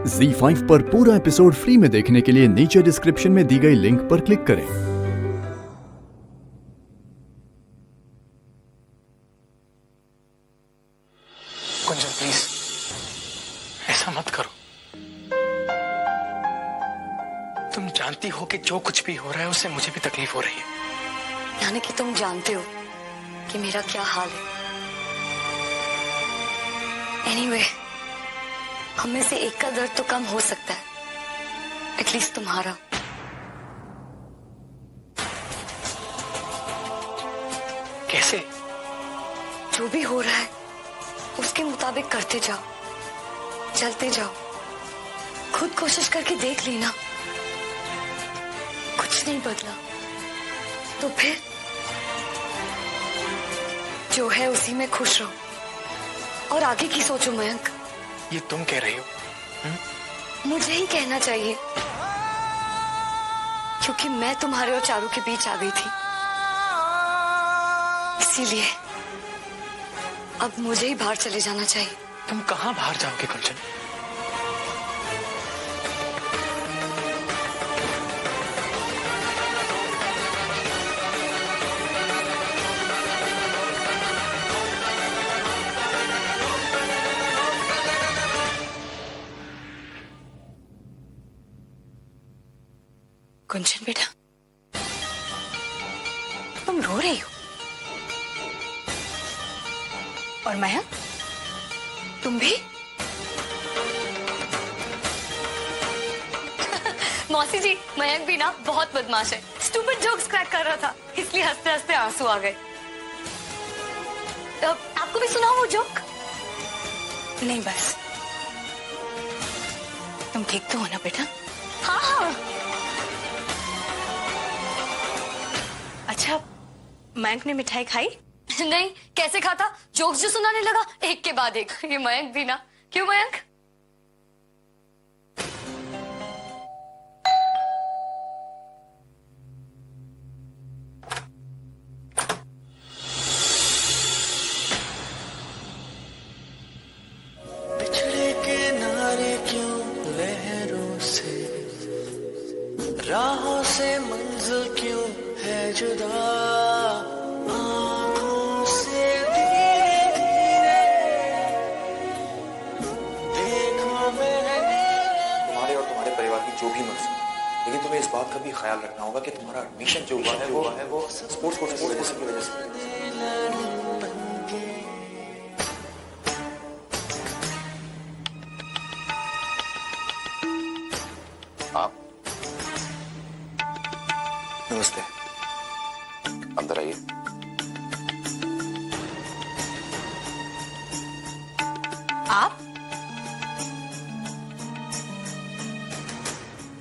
ZEE5 पर पूरा episode free में देखने के लिए नीचे डिस्क्रिप्शन में दी गई लिंक पर क्लिक करें। कुंजन प्लीज ऐसा मत करो। तुम जानती हो कि जो कुछ भी हो रहा है उससे मुझे भी तकलीफ हो रही है। यानी कि तुम जानते हो कि मेरा क्या हाल है। एनीवे, हम में से एक का दर्द तो कम हो सकता है, एटलीस्ट तुम्हारा। कैसे? जो भी हो रहा है उसके मुताबिक करते जाओ, चलते जाओ। खुद कोशिश करके देख लेना, कुछ नहीं बदला तो फिर जो है उसी में खुश रहो और आगे की सोचो। मयंक, ये तुम कह रही हो? मुझे ही कहना चाहिए, क्योंकि मैं तुम्हारे और चारू के बीच आ गई थी। इसीलिए अब मुझे ही बाहर चले जाना चाहिए। तुम कहाँ बाहर जाओगे कुंजन? कुंजन बेटा, तुम रो रही हो। और मयंक, तुम भी? मौसी जी, मयंक भी ना बहुत बदमाश है। स्टूपिड जोक्स क्रैक कर रहा था, इसलिए हंसते हंसते आंसू आ गए। आपको भी सुनाओ वो जोक? नहीं बस। तुम ठीक तो हो ना बेटा? हाँ हाँ। अच्छा, मयंक ने मिठाई खाई? नहीं, कैसे खाता? जोक्स जो सुनाने लगा एक के बाद एक। ये मयंक भी ना। क्यों मयंक? बिछड़े किनारे क्यों लहरों से, राहों से मंजिल क्यों है जुदा, आँखों से धीरे धीरे देखो मैंने। तुम्हारे और तुम्हारे परिवार की जो भी मर्जी, लेकिन तुम्हें इस बात का भी ख्याल रखना होगा कि तुम्हारा एडमिशन जो हुआ है वो स्पोर्ट्स कोटा की वजह से। आप नमस्ते, अंदर आइए। आप?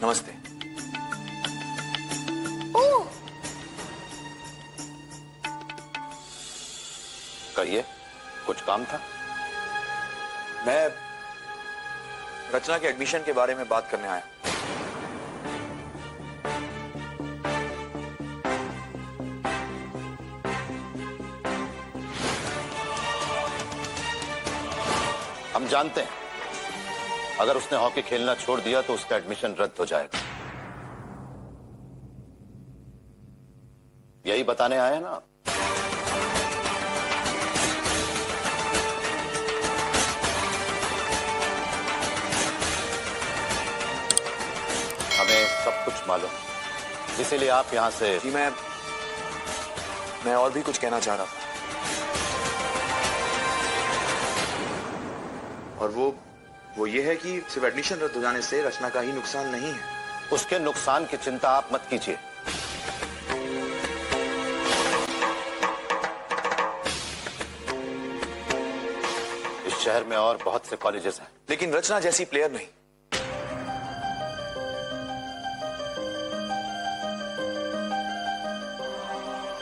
नमस्ते। ओह, कहिए, कुछ काम था? मैं रचना के एडमिशन के बारे में बात करने आया। हम जानते हैं, अगर उसने हॉकी खेलना छोड़ दिया तो उसका एडमिशन रद्द हो जाएगा। यही बताने आए हैं ना आप? हमें सब कुछ मालूम है, इसीलिए आप यहां से। जी, मैं और भी कुछ कहना चाह रहा था, और वो ये है कि सिर्फ एडमिशन रद्द हो जाने से रचना का ही नुकसान नहीं है। उसके नुकसान की चिंता आप मत कीजिए। इस शहर में और बहुत से कॉलेजेस हैं, लेकिन रचना जैसी प्लेयर नहीं।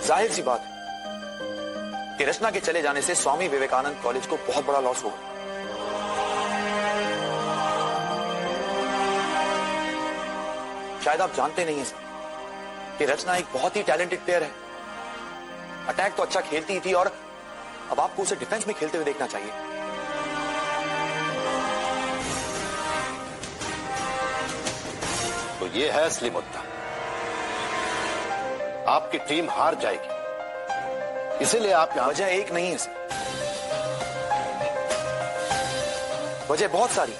जाहिर सी बात है कि रचना के चले जाने से स्वामी विवेकानंद कॉलेज को बहुत बड़ा लॉस होगा। शायद आप जानते नहीं हैं सर कि रचना एक बहुत ही टैलेंटेड प्लेयर है। अटैक तो अच्छा खेलती ही थी और अब आपको उसे डिफेंस में खेलते हुए देखना चाहिए। तो ये है असली मुद्दा। आपकी टीम हार जाएगी, इसीलिए आप यहां। वजह एक नहीं है सर, वजह बहुत सारी।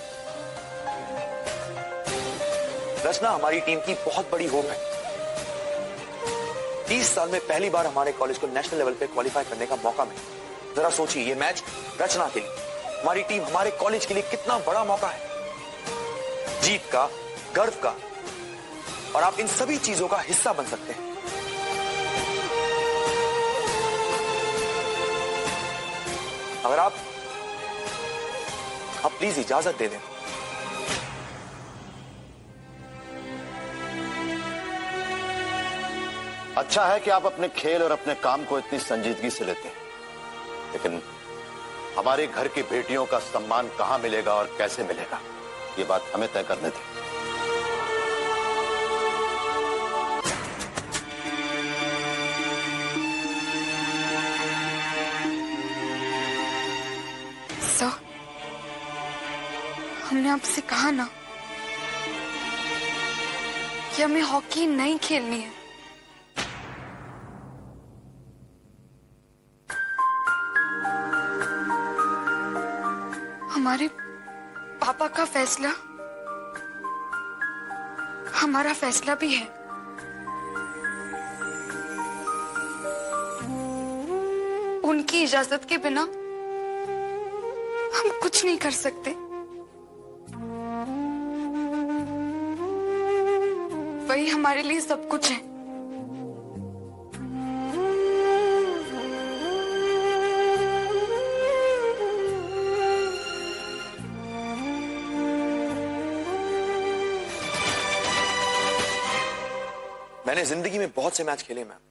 रचना हमारी टीम की बहुत बड़ी होप है। 30 साल में पहली बार हमारे कॉलेज को नेशनल लेवल पे क्वालिफाई करने का मौका मिला। जरा सोचिए, ये मैच रचना के लिए, हमारी टीम, हमारे कॉलेज के लिए कितना बड़ा मौका है, जीत का, गर्व का, और आप इन सभी चीजों का हिस्सा बन सकते हैं। अगर आप प्लीज इजाजत दे दें। अच्छा है कि आप अपने खेल और अपने काम को इतनी संजीदगी से लेते हैं, लेकिन हमारे घर की बेटियों का सम्मान कहां मिलेगा और कैसे मिलेगा, ये बात हमें तय करने दें। सर, हमने आपसे कहा ना कि हमें हॉकी नहीं खेलनी है। हमारे पापा का फैसला हमारा फैसला भी है। उनकी इजाजत के बिना हम कुछ नहीं कर सकते। वही हमारे लिए सब कुछ है। मैंने जिंदगी में बहुत से मैच खेले मैम,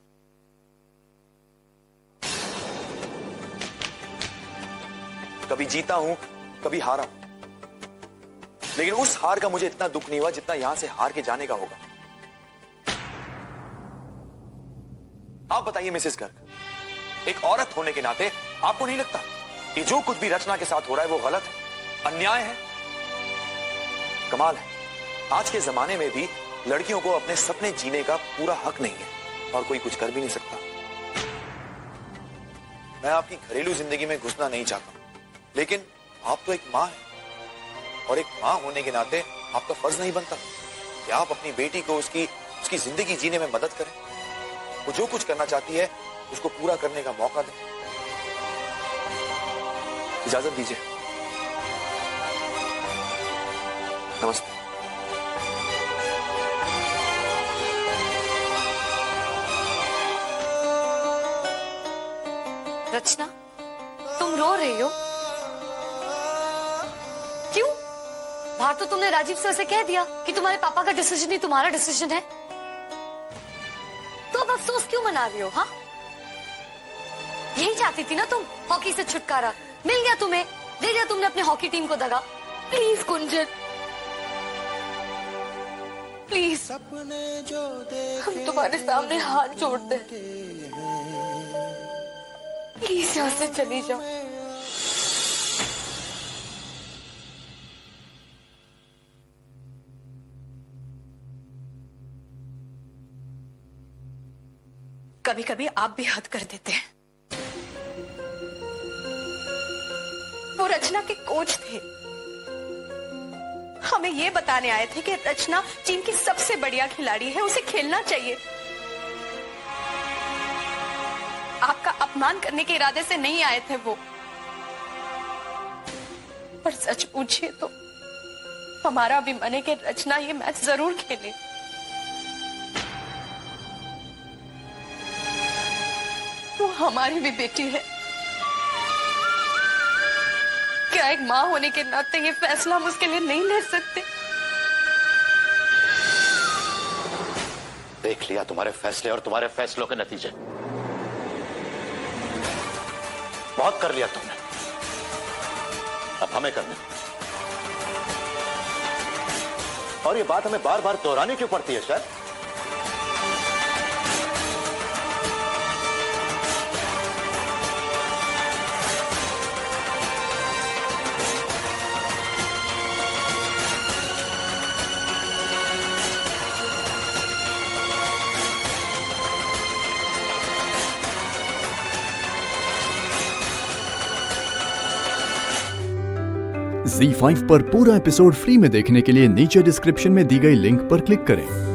कभी जीता हूं, कभी हारा हूं, लेकिन उस हार का मुझे इतना दुख नहीं हुआ जितना यहां से हार के जाने का होगा। आप बताइए मिसेस गर्ग, एक औरत होने के नाते आपको नहीं लगता कि जो कुछ भी रचना के साथ हो रहा है वो गलत है, अन्याय है? कमाल है, आज के जमाने में भी लड़कियों को अपने सपने जीने का पूरा हक नहीं है और कोई कुछ कर भी नहीं सकता। मैं आपकी घरेलू जिंदगी में घुसना नहीं चाहता, लेकिन आप तो एक मां हैं और एक मां होने के नाते आपका फर्ज नहीं बनता कि आप अपनी बेटी को उसकी जिंदगी जीने में मदद करें। वो जो कुछ करना चाहती है उसको पूरा करने का मौका दें। इजाजत दीजिए। नमस्ते। रचना, तुम रो रही हो? क्यों? बाहर तो तुमने राजीव सर से कह दिया कि तुम्हारे पापा का डिसीजन ही तुम्हारा डिसीजन है, तो अब अफसोस क्यों मना रही हो? हाँ, यही चाहती थी ना तुम, हॉकी से छुटकारा मिल गया तुम्हें, दे दिया तुमने अपने हॉकी टीम को दगा। प्लीज गुंजन, प्लीज, हम तुम्हारे सामने हाथ जोड़ते हैं, प्लीज यहाँ से चली जाओ। कभी कभी आप भी हद कर देते हैं। वो रचना के कोच थे, हमें ये बताने आए थे कि रचना टीम की सबसे बढ़िया खिलाड़ी है, उसे खेलना चाहिए। आपका अपमान करने के इरादे से नहीं आए थे वो, पर सच पूछिए तो हमारा भी मन है कि रचना ये मैच जरूर खेले। वो हमारी भी बेटी है। क्या एक मां होने के नाते ये फैसला हम उसके लिए नहीं ले सकते? देख लिया तुम्हारे फैसले और तुम्हारे फैसलों के नतीजे। बहुत कर लिया तुमने, अब हमें करने। और ये बात हमें बार बार दोहरानी क्यों पड़ती है सर? Z5 पर पूरा एपिसोड फ्री में देखने के लिए नीचे डिस्क्रिप्शन में दी गई लिंक पर क्लिक करें।